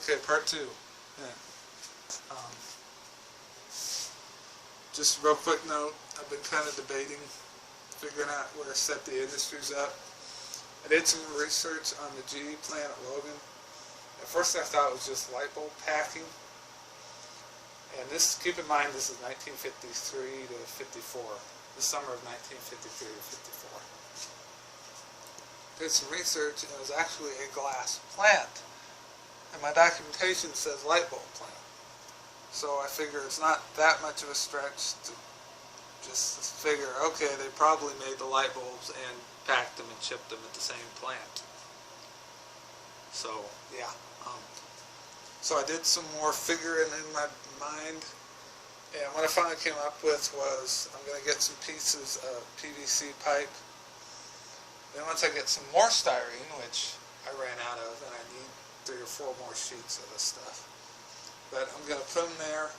Okay, part two. Yeah. Um, just a real quick note, I've been kind of debating, figuring out where to set the industries up. I did some research on the GE plant at Logan. At first I thought it was just light bulb packing. And this, keep in mind, this is 1953 to 54. The summer of 1953 to 54. Did some research and it was actually a glass plant. And my documentation says light bulb plant. So I figure it's not that much of a stretch to just figure, okay, they probably made the light bulbs and packed them and shipped them at the same plant. So, yeah. So I did some more figuring in my mind, and what I finally came up with was I'm going to get some pieces of PVC pipe. Then once I get some more styrene, which I ran out of, and I need 3 or 4 more sheets of this stuff. But I'm going to put them there,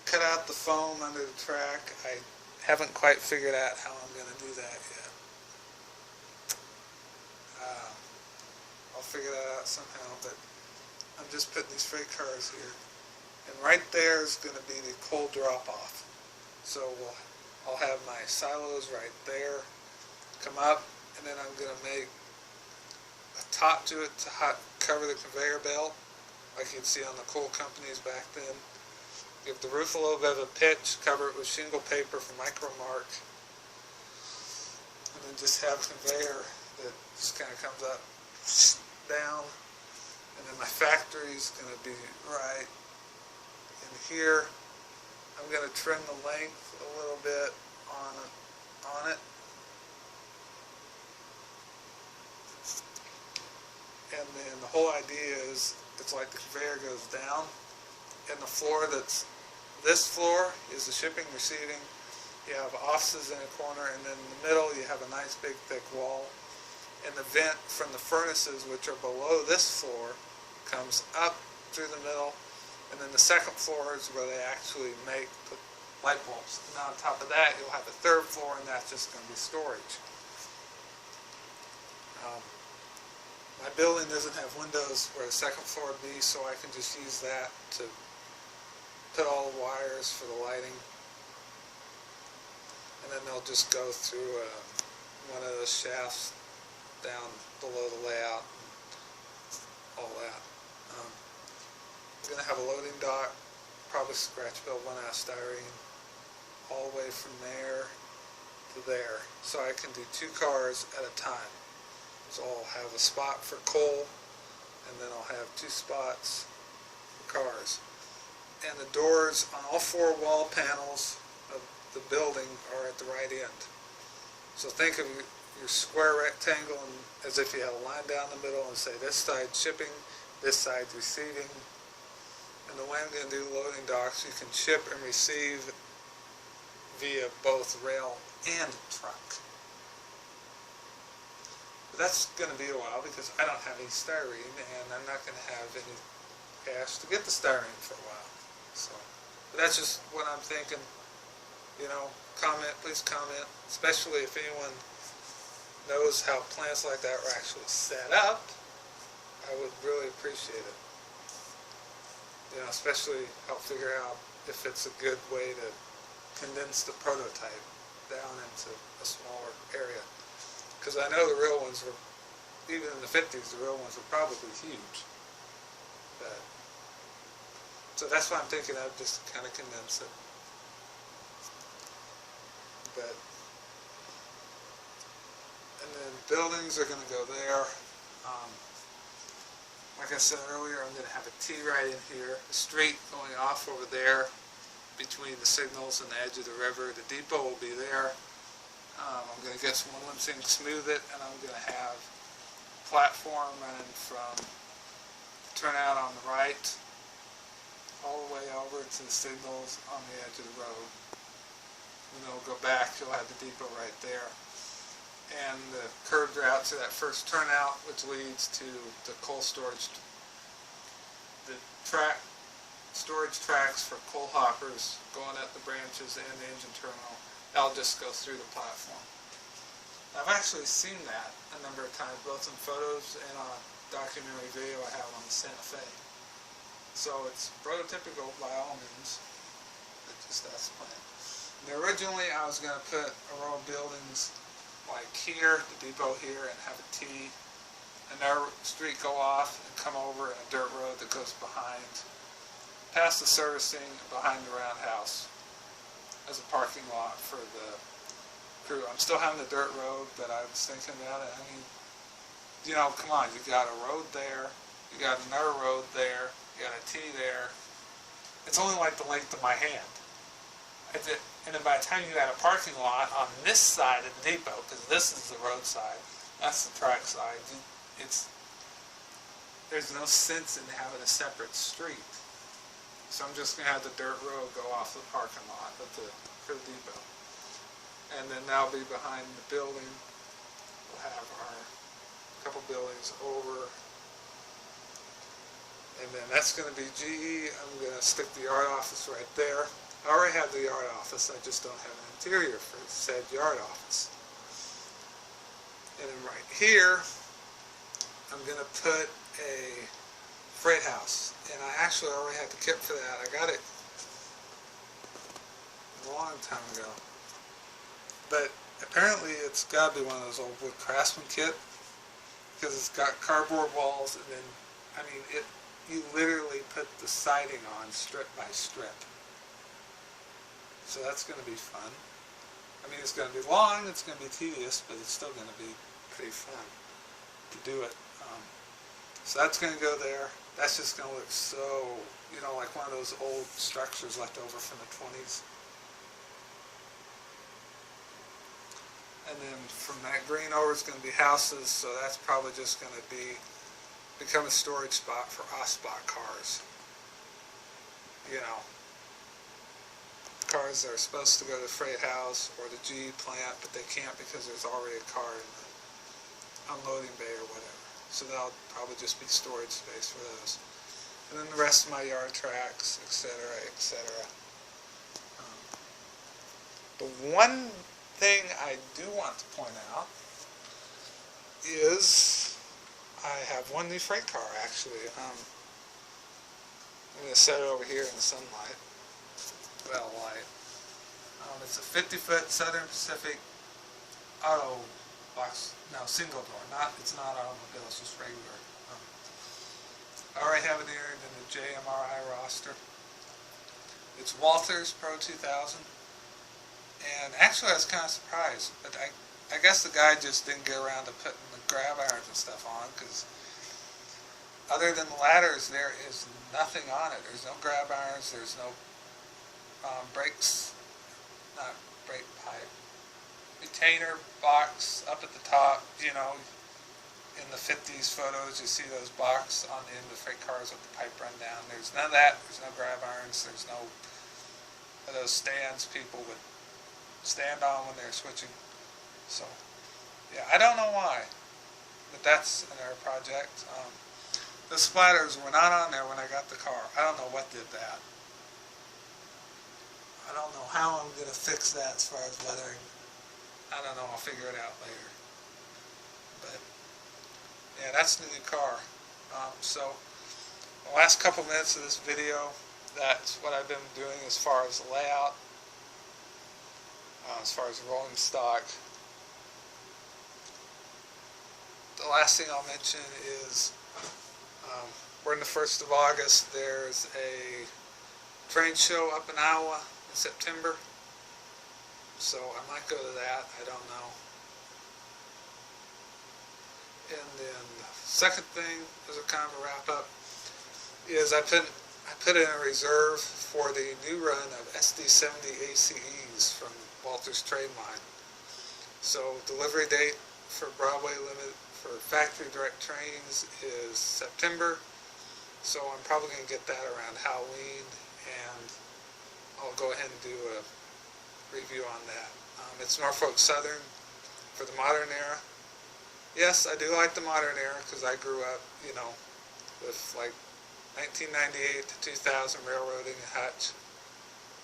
cut out the foam under the track. I haven't quite figured out how I'm going to do that yet. I'll figure that out somehow, but I'm just putting these freight cars here. And right there is going to be the coal drop-off. So I'll have my silos right there, come up, and then I'm going to make a top to it to cover the conveyor belt, like you'd see on the coal companies back then. Give the roof a little bit of a pitch, cover it with shingle paper from Micromark, and then just have a conveyor that just kind of comes up, down, and then my factory is going to be right in here. I'm going to trim the length a little bit on it. And then the whole idea is it's like the conveyor goes down, and the floor this floor is the shipping, receiving. You have offices in a corner, and then in the middle you have a nice big thick wall. And the vent from the furnaces, which are below this floor, comes up through the middle, and then the second floor is where they actually make the light bulbs. And on top of that, you'll have the third floor, and that's just going to be storage. My building doesn't have windows where the second floor would be, so I can just use that to put all the wires for the lighting. And then they'll just go through one of those shafts down below the layout and all that. I'm going to have a loading dock, probably scratch build one out of styrene, all the way from there to there. So I can do 2 cars at a time. So I'll have a spot for coal, and then I'll have 2 spots for cars. And the doors on all 4 wall panels of the building are at the right end. So think of your square rectangle as if you had a line down the middle and say this side shipping, this side receiving. And the way I'm going to do loading docks, you can ship and receive via both rail and truck. But that's going to be a while because I don't have any styrene, and I'm not going to have any cash to get the styrene for a while. So, but that's just what I'm thinking. You know, please comment, especially if anyone knows how plants like that are actually set up. I would really appreciate it. You know, especially help figure out if it's a good way to condense the prototype down into a smaller area. Because I know the real ones were, even in the 50s, the real ones were probably huge. But, so that's what I'm thinking of, just to kind of condense it. But, and then buildings are going to go there. Like I said earlier, I'm going to have a T right in here, a street going off over there between the signals and the edge of the river. The depot will be there. I'm going to get some one zinc, smooth it, and I'm going to have a platform running from turnout on the right all the way over to the signals on the edge of the road. And then we'll go back, you'll have the depot right there. And the curved route to that first turnout, which leads to the coal storage, the storage tracks for coal hoppers going up the branches and the engine terminal. That'll just go through the platform. I've actually seen that a number of times, both in photos and on documentary video I have on the Santa Fe. So it's prototypical by all means, but just that's the plan. Now, originally I was going to put a row of buildings like here, the depot here, and have a T, another street go off and come over in a dirt road that goes behind, past the servicing, behind the roundhouse as a parking lot for the crew. I'm still having the dirt road, but I was thinking about it. I mean, you know, come on, you got a road there, you got another road there, you got a T there. It's only like the length of my hand. And then by the time you got a parking lot on this side of the depot, because this is the road side, that's the track side, there's no sense in having a separate street. So I'm just going to have the dirt road go off the parking lot for the depot. And then that'll be behind the building. We'll have our couple buildings over. And then that's going to be GE. I'm going to stick the yard office right there. I already have the yard office, I just don't have an interior for said yard office. And then right here, I'm going to put a freight house. And I actually already had the kit for that. I got it a long time ago. But apparently it's got to be one of those old wood craftsman kit, because it's got cardboard walls, and then, I mean, you literally put the siding on strip by strip. So that's going to be fun. I mean, it's going to be long, it's going to be tedious, but it's still going to be pretty fun to do it. So that's going to go there. That's just going to look so, you know, like one of those old structures left over from the 20s. And then from that green over is going to be houses, so that's probably just going to become a storage spot for Osbach cars. You know, cars that are supposed to go to the freight house or the GE plant, but they can't because there's already a car in the unloading bay or whatever. So that'll probably just be storage space for those. And then the rest of my yard tracks, etc., etc. The one thing I do want to point out is I have one new freight car, actually. I'm going to set it over here in the sunlight. Well, light. It's a 50-foot Southern Pacific auto box. No, single door. It's not automobile. It's just regular. I already have it entered in the JMRI roster. It's Walthers Pro 2000. And actually, I was kind of surprised. But I guess the guy just didn't get around to putting the grab irons and stuff on, because other than the ladders, there is nothing on it. There's no grab irons. There's no brakes, not brake pipe, retainer box up at the top. You know, in the 50s photos, you see those box on the end of freight cars with the pipe run down. There's none of that. There's no grab irons. There's no of those stands people would stand on when they're switching. So, yeah, I don't know why, but that's another project. The splatters were not on there when I got the car. I don't know what did that. I don't know how I'm going to fix that as far as weathering. I don't know. I'll figure it out later. But, yeah, that's the new car. So, the last couple minutes of this video, that's what I've been doing as far as the layout, as far as rolling stock. The last thing I'll mention is we're in the 1st of August. There's a train show up in Iowa in September, so I might go to that. I don't know. And then the second thing, as a kind of a wrap up, is I put in a reserve for the new run of SD70 ACEs from Walthers Trade Line. So delivery date for Broadway Limited for factory direct trains is September. So I'm probably going to get that around Halloween, and I'll go ahead and do a review on that. It's Norfolk Southern for the modern era. Yes, I do like the modern era because I grew up, you know, with like 1998 to 2000 railroading and Hutch.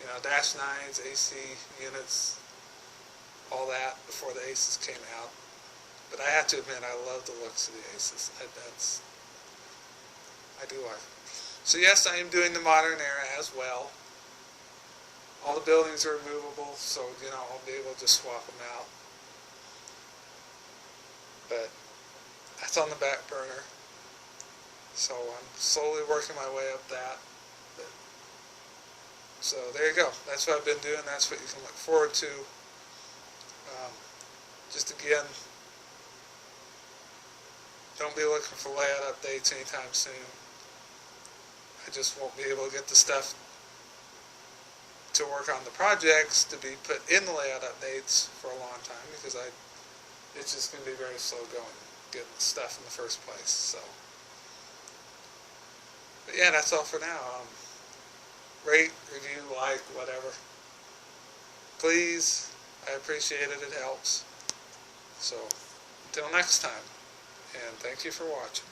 You know, Dash 9s, AC units, all that before the Aces came out. But I have to admit, I love the looks of the Aces. I do like them. So yes, I am doing the modern era as well. All the buildings are movable, so I'll be able to just swap them out. But that's on the back burner. So I'm slowly working my way up that. But, so there you go. That's what I've been doing. That's what you can look forward to. Just again, don't be looking for layout updates anytime soon. I just won't be able to get the stuff to work on the projects to be put in the layout updates for a long time because it's just going to be very slow going getting the stuff in the first place. So, but yeah, that's all for now. Rate, review, like, whatever. Please, I appreciate it. It helps. So, until next time, and thank you for watching.